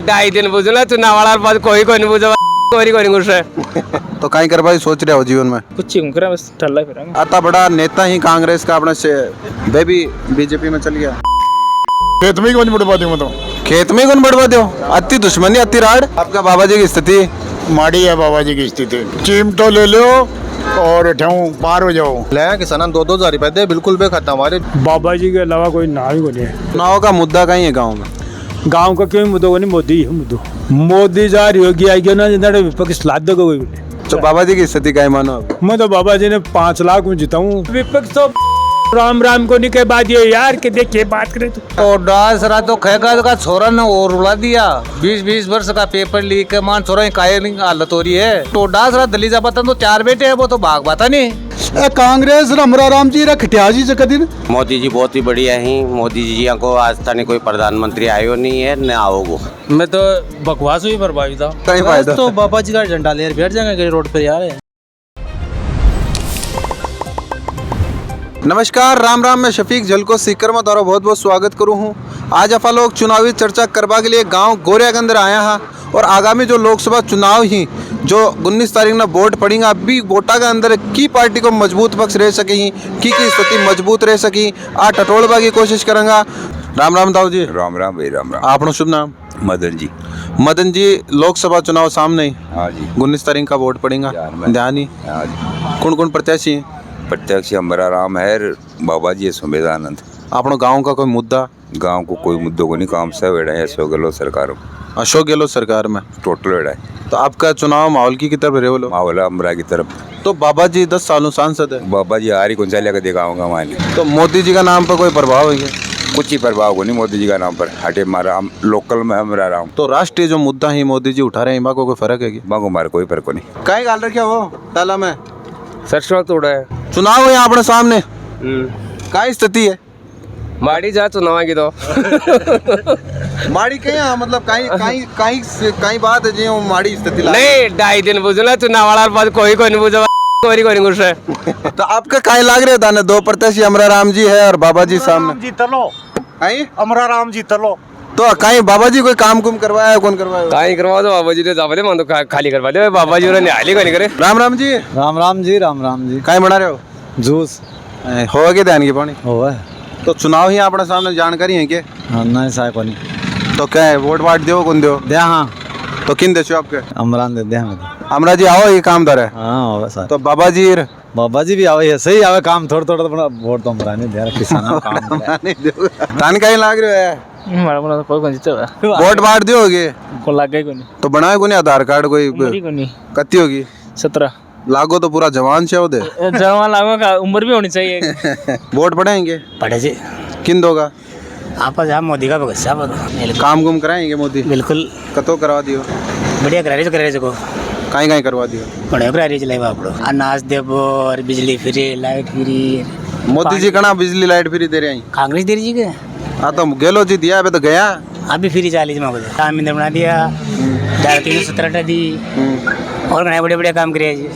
ढाई दिन बुझला चुनाव वाला बाद कोई नहीं बुझा कोई नहीं घुस तो कहीं कर भाई सोच रहे हो जीवन में कुछ ही करा बस टल्ला फिर आता बड़ा नेता ही कांग्रेस का अपना से बेबी बीजेपी में चल गया। खेत में ही कौन बढ़वा दूं मैं तो खेत में कौन बढ़वा दो अति दुश्मनी अति राड। आपका बाबा जी की स्थिति माड़ी है बाबा जी की स्थिति। चिमटो ले लो और ठाऊं पार हो जाओ। ले किसान 2-2 रुपए दे बिल्कुल बेखता हमारे बाबा जी के अलावा कोई नाम ही नहीं है। चुनाव का मुद्दा कहीं है गाँव में। गांव का क्यों मुद्दा नहीं मोदी है मुद्दो मोदी जा रही होगी आएगी ना जिंदा विपक्ष लाद दो कोई तो बाबा जी की स्थिति का मानो आप? मैं तो बाबा जी ने 5 लाख में जिताऊं विपक्ष तो राम राम को नहीं के बाद ये यार के देखिए बात करे तो डासरा तो खेगा का छोरा ने और रुला दिया 20-20 वर्ष का पेपर लीक के मान छोरा कायली हालत हो रही है। तो डासरा दलीजा पता तो 4 बेटे है वो तो भाग बाता नहीं। कांग्रेस रमरा राम जी रखटिया जी से दिन मोदी जी बहुत ही बढ़िया ही। मोदी जी को आज तक कोई प्रधानमंत्री आयो नहीं है न आओगो। मैं तो बकवास हुई प्रभावित था कहीं फायदा तो बाबा जी का झंडा ले बैठ जाएंगे रोड पर यार। नमस्कार राम राम। मैं शफीक झलको सीकर में तारा बहुत बहुत स्वागत करूँ हूँ। आज आप लोग चुनावी चर्चा करवा के लिए गांव गोरिया के अंदर आया है और आगामी जो लोकसभा चुनाव ही जो 19 तारीख में वोट पड़ेगा अभी वोटा के अंदर की पार्टी को मजबूत पक्ष रह सके ही की स्थिति मजबूत रह सकी आ टटोलवा की कोशिश करूँगा। राम राम दाऊ जी। राम राम भाई राम राम। आपनो शुभ नाम? मदन जी। मदन जी लोकसभा चुनाव सामने ही हाँ जी 19 तारीख का वोट पड़ेगा ध्यान ही हाँ जी। कौन कौन प्रत्याशी है? प्रत्यक्ष हमारा राम है बाबा जी है सुमेधानंद। आपनो गांव का कोई मुद्दा? गांव को कोई मुद्दों को नहीं काम से वेड़ा है अशोक गहलोत सरकार अशोक गहलोत सरकार में टोटल वेड़ा है। तो आपका चुनाव माहौल की तरफ रहे बोलो? मावला अमरा की तरफ। तो बाबा जी 10 सालों सांसद है। बाबा जी हारी कौन सा लेकर दिखाऊंगा माने। तो मोदी जी का नाम पर कोई प्रभाव है? कुछ ही प्रभाव को नहीं मोदी जी का नाम पर हटे मारा लोकल में हमारा राम। तो राष्ट्रीय जो मुद्दा है मोदी जी उठा रहे हैं को कोई फर्क है? मांगो मारे कोई फर्क नहीं। कहीं गाल रखे हो ताला में सरसों तोड़ा है चुनाव है अपने सामने क्या स्थिति है? माड़ी जा चुनाव की तो माड़ी कहीं मतलब कहीं बात है जी माड़ी स्थिति नहीं ढाई दिन बुझला चुनाव वाला बाद कोई नहीं बुझा कोई नहीं घुस तो आपका काय लाग रहे था ना 2 प्रत्याशी अमरा राम जी है और बाबा जी सामने जीत लो अमरा राम जीत लो। तो कहीं बाबा जी कोई काम कुम करवाया है? कौन करवाया? कहीं करवा दो बाबा जी ने जावले मान तो खाली करवा दे बाबा जी ने न्यायालय को नहीं करे। राम राम जी। राम राम जी राम राम जी। कहीं बना रहे हो? जूस हो गए ध्यान की पानी हो तो चुनाव ही अपने सामने जानकारी है क्या? नहीं साहब को नहीं। तो क्या है वोट वाट दो कौन दो दे हाँ तो किन देशो आपके? अमरान दे दे अमरा जी आओ ये काम दर है। हाँ हो सर। तो बाबा जी बाबा जी भी आवे है सही आवे काम थोड़ा थोड़ा तो वोट तो अमरान दे रहा किसान काम तान कहीं लाग रहे है हमारा बोला कोई कौन जीते वोट वाट दियोगे को लाग गई कोनी तो बनाए कोनी आधार कार्ड कोई कोनी कत्ती होगी 17 लागो तो पूरा जवान से दे जवान लागो का उम्र भी होनी चाहिए। वोट पड़ेंगे पढ़े जी किन दोगा? आप जहाँ मोदी का भगत काम गुम कराएंगे मोदी? बिल्कुल कतो करवा दियो बढ़िया करा रहे को कहीं करवा दियो बढ़िया करा रही चलाए बापड़ो अनाज देबो और बिजली free light free. Modi ji कना बिजली लाइट फ्री दे रहे हैं? कांग्रेस दे रही है हाँ तो गहलोत जी दिया अभी तो गया अभी फ्री 40 में काम इंद्र बना दिया 317 दी और बड़े बड़े बड़े काम करे जी।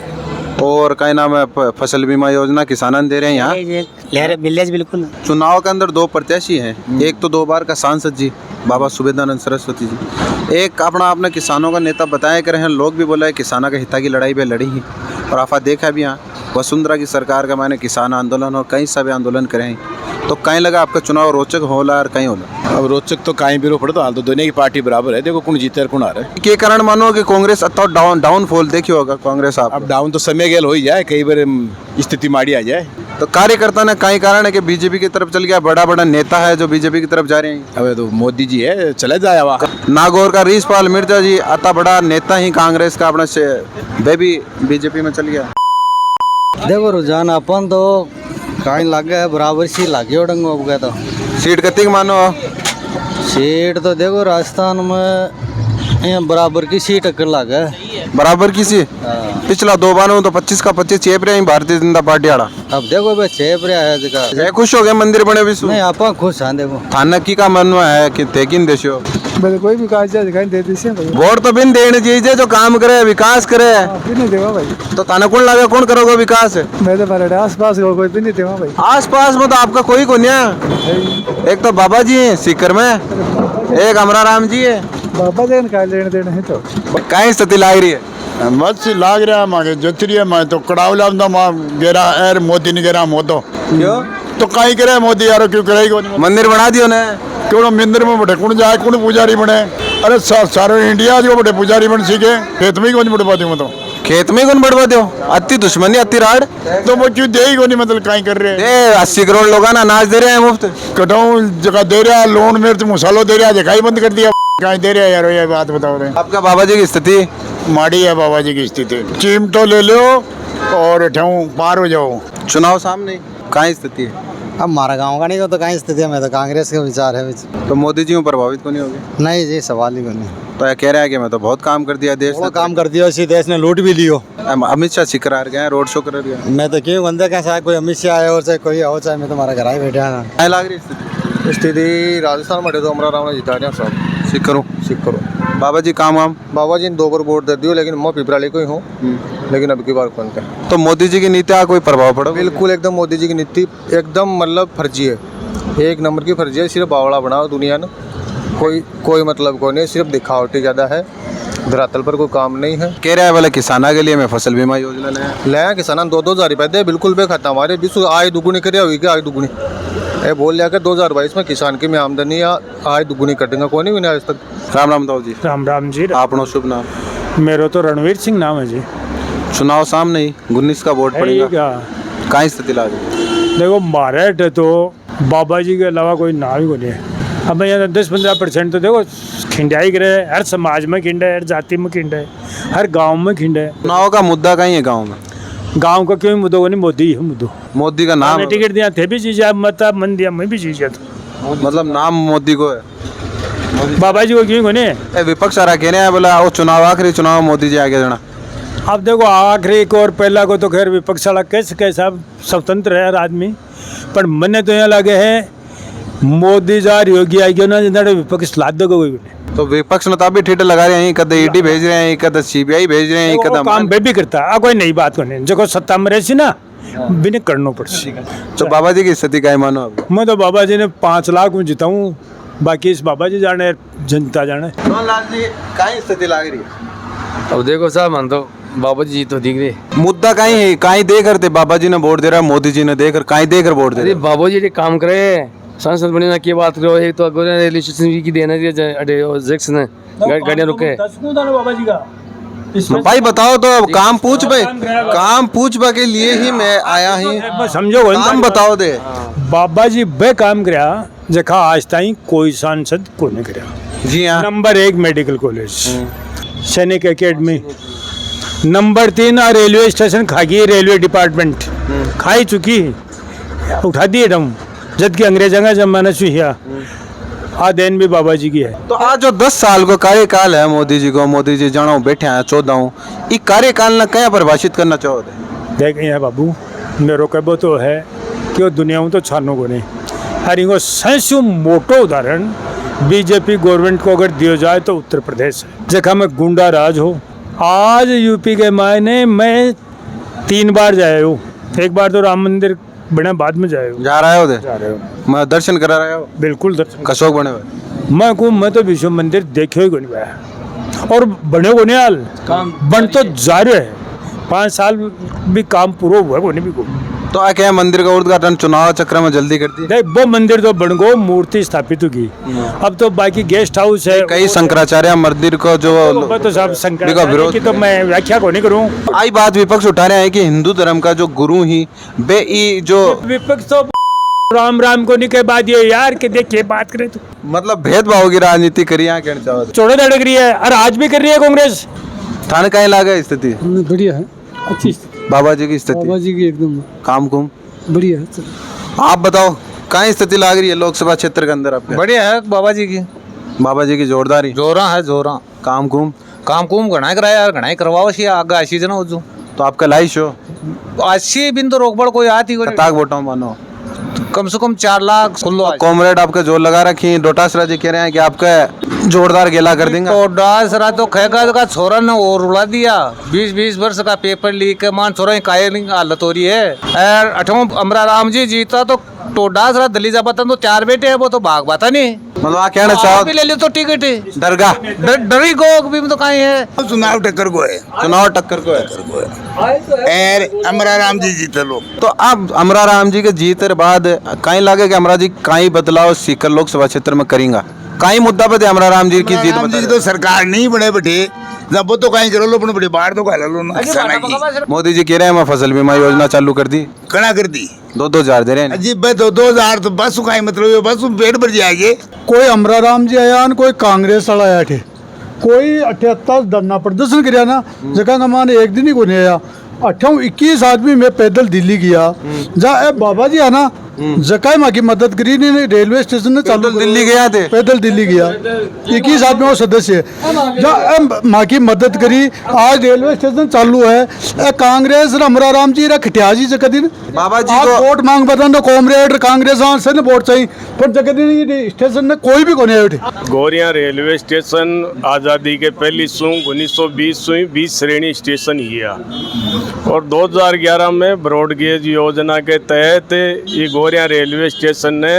और क्या नाम है फसल बीमा योजना किसानन दे रहे हैं यहाँ विलेज बिल्कुल। चुनाव के अंदर 2 प्रत्याशी हैं एक तो 2 बार का सांसद जी बाबा सुमेधानंद सरस्वती जी एक अपने किसानों का नेता बताया कर रहे हैं लोग भी बोला है किसानों के हिता की लड़ाई पे लड़ी ही और आप देखा भी यहाँ वसुंधरा की सरकार का मैंने किसान आंदोलन और कई सारे आंदोलन करे हैं। तो कहीं लगा आपका चुनाव रोचक होला और कहीं होला? अब रोचक तो कहीं भी रो पड़े तो हाल तो दोनों की पार्टी बराबर है। देखो कौन जीते और कौन आ रहा है। के कारण मानो कि कांग्रेस अथवा डाउनफॉल देखियो होगा कांग्रेस आप अब डाउन तो समय गेल हो ही जाए कई बार स्थिति माड़ी आ जाए। तो कार्यकर्ता ने कई कारण है कि बीजेपी की तरफ चल गया बड़ा बड़ा नेता है जो बीजेपी की तरफ जा रहे हैं। अब तो मोदी जी है चले जाया वहाँ नागौर का रीशपाल मिर्जा जी अता बड़ा नेता ही कांग्रेस का अपने से बेबी बीजेपी में चल गया। देखो रुझान अपन तो कहीं लग गया बराबर सी लगे उड़ंग अब गया तो सीट कतिक मानो? सीट तो देखो राजस्थान में यहाँ बराबर की सीट टक्कर लग है बराबर की सी पिछला 2 बार तो 25 का 25 चेप रहे हैं भारतीय जनता पार्टी आड़ा। अब देखो भाई चेप रहा है जगह खुश हो गए मंदिर बने विश्व नहीं आप खुश हैं। देखो थाना की का मन में है कि तेकिन देशो कोई विकास दिखाई दे दी वोट तो बिन देने चाहिए जो काम करे विकास करे नहीं देवा भाई तो थाना कौन लगे कौन करोगे विकास? मैं तो मेरे आस पास कोई भी नहीं देवा भाई आस पास में तो आपका कोई को नहीं। एक तो बाबा जी है सीकर में एक अमरा राम जी है बाबा जगन का लेने देने है तो काय स्थिति लाग रही है बस लाग रहा मांगे जतरी है मैं तो कड़ावला में मां गेरा एर मोदी ने गेरा मोदो क्यों तो काई करे मोदी यारो क्यों करेगा मंदिर बना दियो ने क्यों मंदिर में बैठे कौन जाए कौन पुजारी बने अरे सारे इंडिया जो बड़े पुजारी बन सीखे खेत में ही कौन बढ़वा दूँ तो खेत में कौन बढ़वा दो अति दुश्मनी अति राड तो वो क्यों दे ही कौन मतलब काई कर रहे हैं दे 80 करोड़ लोग ना अनाज दे रहे हैं मुफ्त कटाऊ जगह दे रहा लोन मेरे तो मसालो दे रहा जगह ही बंद कर दिया काई दे रहा यार ये बात बताओ रहे आपका बाबा जी की स्थिति माड़ी है बाबा जी की स्थिति चिमटो ले लो और ठहूँ पार हो जाओ चुनाव सामने काय स्थिति है अब हमारा गांव का नहीं तो कहीं स्थिति में तो कांग्रेस के विचार है तो मोदी जी प्रभावित को नहीं होगी नहीं जी सवाल ही नहीं तो ये कह रहा है कि मैं तो बहुत काम कर दिया देश ने काम कर दिया इसी देश ने लूट भी लियो अमित शाह शिकरार गए रोड शो कर गया मैं तो क्यों बंदे का चाहे कोई अमित शाह आए और चाहे कोई हो चाहे मैं तुम्हारा घर ही बैठा है काय लाग रही स्थिति स्थिति राजस्थान में तो अमरा राव ने जिता रहे हैं सब सिख करो बाबा जी काम वाम बाबा जी ने 2 बार वोट दे दियो लेकिन मैं पिपराली को ही हूँ लेकिन अब की बार कौन था तो मोदी जी की नीति का कोई प्रभाव पड़ा बिल्कुल एकदम मोदी जी की नीति एकदम मतलब फर्जी है एक नंबर की फर्जी है सिर्फ बावड़ा बनाओ दुनिया ने कोई मतलब कोई नहीं सिर्फ दिखावटी ज़्यादा है धरातल पर कोई काम नहीं है कह रहा है बोले किसाना के लिए मैं फसल बीमा योजना ले किसान 2-2 हज़ार रुपये दे बिल्कुल बेखता हमारे विश्व आय दुगुनी करे हुई क्या आय दुगुनी ये बोल लिया कि 2022 में किसान की मैं आमदनी आय दुगुनी कर देंगे कोई नहीं आज तक राम राम दाऊ जी राम जी आपनो शुभ नाम मेरा तो रणवीर सिंह नाम है जी चुनाव सामने ही 19 का वोट पड़ेगा काय स्थिति लाग रही देखो महाराष्ट्र तो बाबा जी के अलावा कोई नाम ही को नहीं है अब यहाँ 10-15% तो देखो खिंडाई करे हर समाज में खिंडा है हर जाति में खिंडा है हर गांव में खिंडा है चुनाव का मुद्दा कहीं है गांव में गांव का क्यों मुद्दा नहीं मोदी है मुद्दो मोदी का नाम टिकट दिया थे भी चीज मत मन दिया मैं भी चीज मतलब नाम मोदी को है बाबा जी को क्यों कोने विपक्ष आ रहा कहने हैं बोला वो चुनाव आखिरी चुनाव मोदी जी आगे जाना अब देखो आखिरी को और पहला को तो खैर विपक्ष वाला कैसे स्वतंत्र है हर आदमी पर मने तो यहाँ लगे है मोदी जार योगी आएगी ना जिन्होंने विपक्ष लाद दो कोई भी तो विपक्ष ने भी ठेठे लगा रहे हैं कद ईडी भेज रहे हैं कद सीबीआई भेज रहे हैं कद काम भी करता है कोई नई बात को नहीं जो सत्ता में रही ना बिना करना पड़सी तो बाबा जी की स्थिति क्या मानो अब मैं तो बाबा जी ने 5 लाख में जिताऊं बाकी इस बाबा जी जाने जनता जाने लाल जी क्या स्थिति लग रही है अब देखो साहब मन तो बाबा जी तो दिख रहे मुद्दा कहीं है कहीं दे करते बाबा जी ने वोट दे रहा मोदी जी ने देकर कहीं देकर वोट दे अरे बाबा जी काम करे सांसद बने ना की बात करो एक तो रेलवे स्टेशन की देना है गाड़ियाँ रुके बाबा जी का भाई बताओ तो अब काम पूछ के लिए ही मैं आया ही समझो काम बताओ दे बाबा जी बे काम करा जखा आज ताई कोई सांसद को नहीं करा जी हाँ नंबर 1 मेडिकल कॉलेज सैनिक एकेडमी नंबर 3 रेलवे स्टेशन खागी रेलवे डिपार्टमेंट खाई चुकी उठा दिए डम जबकि अंग्रेजों का जमाना से हिया देन भी बाबा जी की है तो आज जो 10 साल को कार्यकाल है मोदी जी को मोदी जी जानो बैठे हैं 14 कार्यकाल ने क्या परिभाषित करना चाहोगे देख बाबू मेरो कहबो तो है कि दुनिया में तो छानो को नहीं हर इनको सबसे मोटो उदाहरण बीजेपी गवर्नमेंट को अगर दिया जाए तो उत्तर प्रदेश है जगह में गुंडा राज हो आज यूपी के मायने मैं 3 बार जाए हूँ एक बार तो राम मंदिर बना बाद में जाए जा रहे हो मैं दर्शन करा रहा हूँ बिल्कुल दर्शन कशोक बने हुए मैं तो विश्व मंदिर देखे ही को नहीं पाया और बने को नहीं हाल बन तो जा रहे है 5 साल भी काम पूरा हुआ को नहीं भी को तो आ क्या मंदिर का उद्घाटन चुनाव चक्र में जल्दी कर दी देख वो मंदिर तो बन गो मूर्ति स्थापित होगी अब तो बाकी गेस्ट हाउस है कई शंकराचार्य मंदिर को जो तो सब शंकराचार्य की तो मैं व्याख्या को नहीं करूँ आई बात विपक्ष उठा रहे हैं कि हिंदू धर्म का जो गुरु ही जो विपक्ष तो राम को नहीं कह बात ये यार कि देखिए बात करे तो मतलब भेदभाव की राजनीति करी यहाँ कहना चाहो चौड़े धड़क रही है और आज भी कर रही है कांग्रेस थाने कहीं लागा स्थिति बढ़िया है अच्छी बाबा जी की स्थिति बाबा जी की एकदम काम कुम बढ़िया है आप बताओ कहाँ स्थिति लग रही है लोकसभा क्षेत्र के अंदर आपके बढ़िया है बाबा जी की जोरदारी जोरा है जोरा काम कुम घना कराया यार घना करवाओ सी आगे आशी जना उजू तो आपका लाइश हो आशी बिन तो रोकबड़ कोई आती ताक वोटों मानो कम से कम 4 लाख खुल्लो कॉमरेड आपका जोर लगा रखी है। डोटासरा जी कह रहे हैं कि आपका जोरदार गेला कर देंगे। डोटासरा तो खेगा का छोरा ने और उड़ा दिया। 20-20 वर्ष का पेपर लीक के मान छोरा कायल हालत हो रही है। और 8वां अमरा राम जी जीता तो टोडासरा दलीजा बतन तो 4 बेटे है, वो तो भाग बाता नहीं। मतलब आप कहना चाहो भी ले लियो तो टिकट दरगाह डरी को भी तो कहीं है। चुनाव टक्कर को है, चुनाव टक्कर को है। अमरा राम जी जीते लोग। तो अब अमरा राम जी के जीत के बाद कहीं लगे कि अमरा जी कहीं बदलाव सीकर लोकसभा क्षेत्र में करेंगा, कहीं मुद्दा पे अमरा राम जी की जीत बता। तो सरकार नहीं बने बैठे जब वो तो कहीं करो लो अपने बड़े बाहर तो खा लो ना। मोदी जी कह रहे हैं मैं फसल बीमा योजना चालू कर दी, कड़ा कर दी, 2-2 हजार दे रहे हैं। अजीब बात, 2-2 तो बस का मतलब बस पेट भर जाएंगे। कोई अमरा राम जी आया न कोई कांग्रेस वाला आया थे, कोई 78 धरना प्रदर्शन कराया ना, जगह का मान एक दिन ही को नहीं आया। 21 आदमी में पैदल दिल्ली गया, जहाँ बाबा जी आना जकाय माँ की मदद करी नहीं, रेलवे स्टेशन ने चालू दिल्ली गया थे, पैदल दिल्ली गया। 21 आदमी वो सदस्य जहाँ माँ की मदद करी। आज रेलवे स्टेशन चालू है। कांग्रेस अमरा राम जी खटिया जी जगह दिन बाबा जी को वोट मांग बता तो कॉमरेड कांग्रेस से ने वोट चाहिए, पर जगह दिन स्टेशन ने कोई भी को नहीं आया। गोरिया रेलवे स्टेशन आज़ादी के पहली सूं 1920 20 श्रेणी स्टेशन ही है और 2011 में ब्रॉडगेज योजना के तहत ये गोरिया रेलवे स्टेशन ने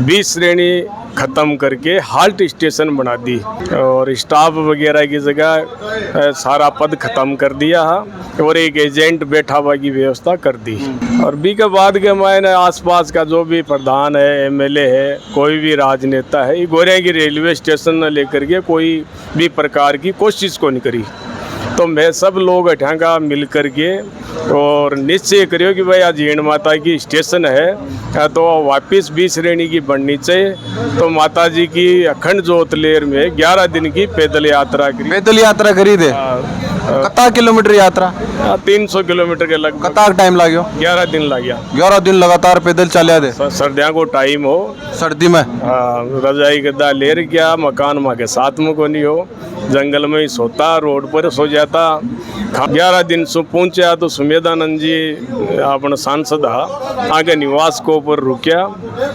20 श्रेणी ख़त्म करके हाल्ट स्टेशन बना दी और स्टाफ वगैरह की जगह सारा पद ख़त्म कर दिया है और एक एजेंट बैठा हुआ की व्यवस्था कर दी। और बी के बाद के मैंने आसपास का जो भी प्रधान है, एमएलए है, कोई भी राजनेता है, ये गोरिया की रेलवे स्टेशन न लेकर के कोई भी प्रकार की कोशिश को नहीं करी। तो मैं सब लोग अठांगा मिल कर के और निश्चय करियो कि भाई आज जीण माता की स्टेशन है तो वापस 20 श्रेणी की बननी चाहिए। तो माता जी की अखंड ज्योत लेर में 11 दिन की पैदल यात्रा करी थे। कितना किलोमीटर यात्रा? 300 किलोमीटर के लगभग। कितना टाइम लगे? 11 दिन लग गया। 11 दिन लगातार पैदल चले थे। सर्दियों को टाइम हो, सर्दी में रजाई गद्दा लेर गया, मकान माँ के साथ में को नहीं हो, जंगल में ही सोता, रोड पर सो जाता। 11 दिन सो पहुंचा तो सुमेधानंद जी अपना सांसद आगे निवास को ऊपर रुकिया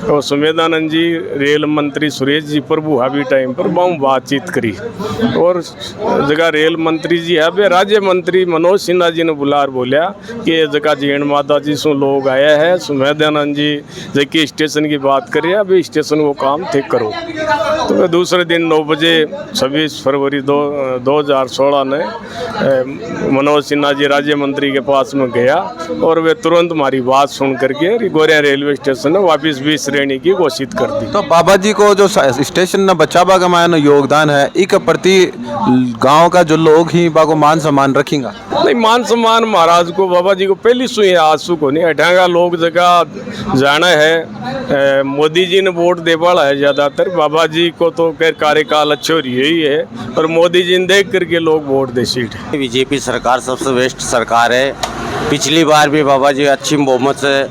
और सुमेधानंद जी रेल मंत्री सुरेश जी प्रभु हावी टाइम पर बहुत बातचीत करी और जगह रेल मंत्री जी है राज्य मंत्री मनोज सिन्हा जी ने बुलार बोलिया कि ये जगह जीण माता जी सो लोग आया है, सुमेधानंद जी जबकि स्टेशन की बात करिए, अभी स्टेशन को काम ठीक करो। तो दूसरे दिन 9 बजे 26 फरवरी 2016 ने मनोज सिन्हा जी राज्य मंत्री के पास में गया और वे तुरंत हमारी बात सुन करके गोरिया रेलवे स्टेशन ने वापस 20 श्रेणी की घोषित कर दी। तो बाबा जी को जो स्टेशन न बचावा का मायने योगदान है, इक प्रति गांव का जो लोग ही बाको मान सम्मान रखेंगे। नहीं, मान सम्मान महाराज को बाबा जी को पहली सुई आंसू को नहीं हटाएगा। लोग जगह जाना है, मोदी जी ने वोट दे वाला है ज्यादातर, बाबा जी को तो कार्यकाल अच्छे हो रही है और मोदी जी ने देख करके लोग वोट दे सीट। बीजेपी सरकार सबसे बेस्ट सरकार है। पिछली बार भी बाबा जी अच्छी बहुमत से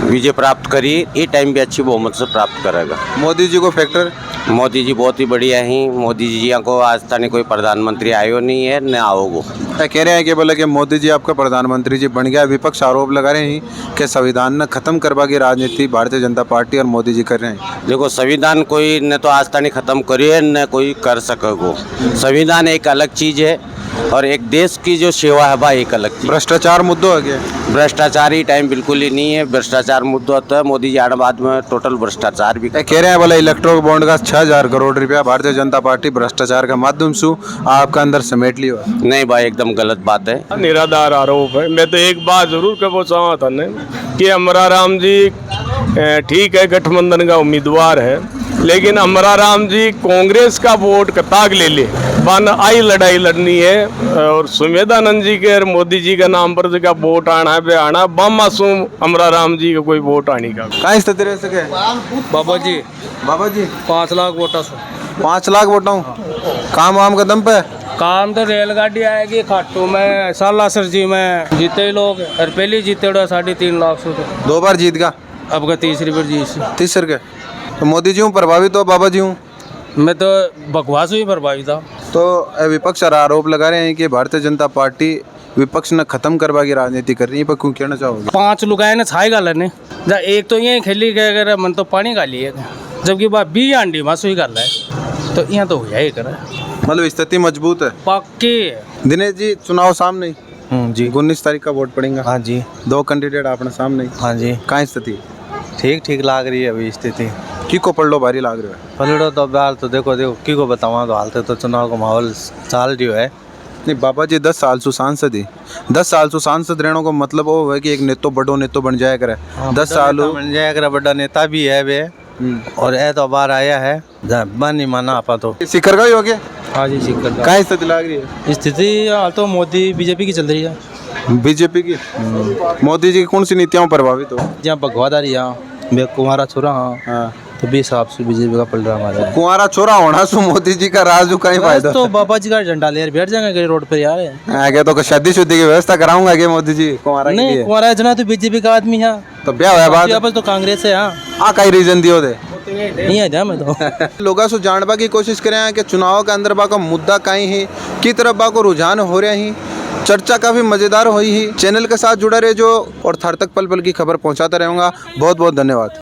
विजय प्राप्त करी, ये टाइम भी अच्छी बहुमत से प्राप्त करेगा। मोदी जी को फैक्टर, मोदी जी बहुत ही बढ़िया ही। मोदी जी को आज तक कोई प्रधानमंत्री आयो नहीं है, न आओगो। कह रहे हैं कि बोले कि मोदी जी आपका प्रधानमंत्री जी बन गया। विपक्ष आरोप लगा रहे हैं कि संविधान न खत्म करवा की राजनीति भारतीय जनता पार्टी और मोदी जी कर रहे हैं। देखो, संविधान कोई न तो आज तक खत्म करी है न कोई कर सकेगो। संविधान एक अलग चीज है और एक देश की जो सेवा है भाई एक अलग चीज। भ्रष्टाचार मुद्दों हो गया, भ्रष्टाचार ही टाइम बिल्कुल ही नहीं है। भ्रष्टाचार मुद्दा होता है, मोदी जी आने बाद में टोटल भ्रष्टाचार भी कह रहे हैं। बोले इलेक्ट्रोल बॉन्ड का 6000 करोड़ रुपया भारतीय जनता पार्टी भ्रष्टाचार का माध्यम से आपका अंदर समेट लियो। नहीं भाई, एकदम गलत बात है, निराधार आरोप है। मैं तो एक बात जरूर कहना चाहता था न कि अमरा राम जी ठीक है गठबंधन का उम्मीदवार है, लेकिन अमरा राम जी कांग्रेस का वोट कताक ले ले बन आई लड़ाई लड़नी है और सुमेधानंद जी के और मोदी जी के नाम पर जगह वोट आना है बे आना बम मासूम अमरा राम जी का कोई वोट आने का कहाँ स्थिति रह सके। बाबा जी 5 लाख वोटा 5 लाख वोटों काम वाम कदम पे काम तो रेलगाड़ी आएगी खाटू में सालासर जी में जीते लोग और पहले जीते 3.5 लाख से 2 बार जीत गया, अब का तीसरी बार जीत तीसर के। तो मोदी जी हूँ प्रभावित हो, बाबा जी हूँ मैं तो बकवास हुई प्रभावित था। तो विपक्ष आरोप लगा रहे हैं कि भारतीय जनता पार्टी विपक्ष ने खत्म करवा की राजनीति कर रही है, पर क्यों कहना चाहोगे? 5 लुगाए ने छाई गाल ने जा एक तो ये खेली गए अगर मन तो पानी गाली है जबकि बात 20 अंडी मासू ही गाल है तो यहाँ तो हो जाए कर मतलब स्थिति मजबूत है पक्के। दिनेश जी, चुनाव सामने ही जी 19 तारीख का वोट पड़ेगा। हाँ जी 2 कैंडिडेट अपने सामने ही। हाँ जी कहाँ स्थिति ठीक ठीक लाग रही है अभी स्थिति। की को पढ़ लो भारी लाग रहा है? पलड़ो तो हाल तो देखो की को बताऊँ तो हाल तो चुनाव का माहौल चाल रही है। नहीं बाबा जी 10 साल सु सांसद ही 10 साल सु सांसद रहने को मतलब वो है कि एक नेतो बड़ो नेतो बन जाया करे। 10 साल बन जाया करे, बड़ा नेता भी है वे और ये तो बाहर आया है बन नहीं माना आपा तो सिकर का ही हो गया। हाँ जी सीकर कहाँ स्थिति लग रही है? स्थिति हाल तो मोदी बीजेपी की चल रही है। बीजेपी की मोदी जी की कौन सी नीतियों प्रभावित हो? जहाँ बगवादारी यहाँ कुमारा छोरा हाँ तो 20 हिसाब से बीजेपी का पल रहा हमारा। कुंवारा छोरा होना सु मोदी जी का राजू का ही फायदा तो बाबा जी का झंडा ले बैठ जाएंगे रोड पर यार। आगे तो शादी शुद्धि की व्यवस्था कराऊंगा आगे मोदी जी कुंवारा के नहीं लिए। कुमारा जना तो बीजेपी का आदमी है तो ब्याह हुआ बाद वापस तो कांग्रेस है। हाँ कई रीजन दियो दे नहीं है मैं तो लोगा सु जानबा की कोशिश करें कि चुनाव के अंदर बा का मुद्दा कहीं ही की तरफ बा को रुझान हो रहे ही। चर्चा काफी मजेदार हुई ही। चैनल के साथ जुड़ा रहे जो और थर तक पल पल की खबर पहुंचाता रहूंगा। बहुत बहुत धन्यवाद।